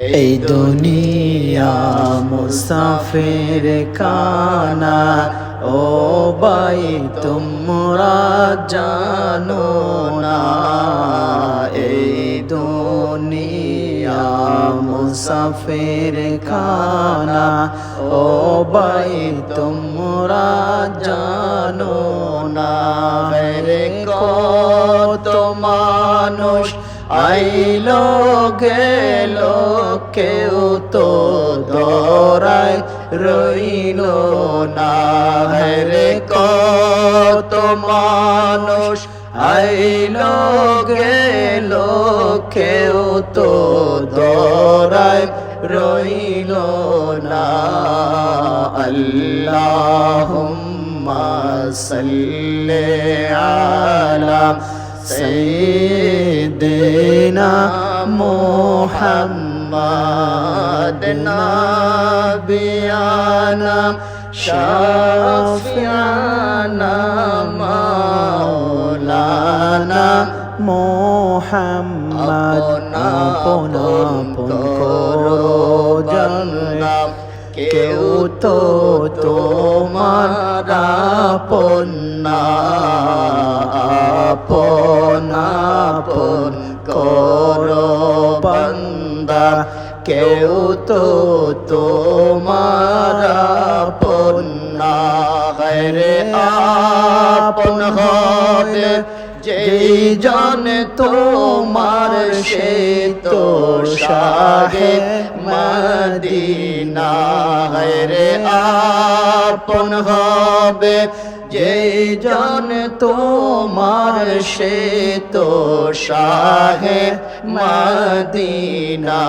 এই দুনিয়া মুসাফির খানা, ও ভাই তোমরা জানো না। এই দুনিয়া মুসাফির খানা, ও ভাই তোমরা জানো না। রে কত মানুষ আইলো গেল, কেউ তো দরায় রইল না। রে কত মানুষ আইলো গেল, কেউ তো দরায় রইল না। আল্লাহুম্মা সাল্লি আলা সাইয়্যিদিনা মুহাম্মাদ নাবিয়ানা শাফিয়ানা মাওলানা মুহাম্মদ। আপন আপন করো জানলাম, কেউ তো তোমার আপন না। আপন আপন করো বান্দা, কেউ তো তোমার আপন না। রে আপন হবে যেই জন তোমার, সে তো শাহে মদিনা। রে আপন হবে যেই জন তোমার, সে তো শাহে মদিনা।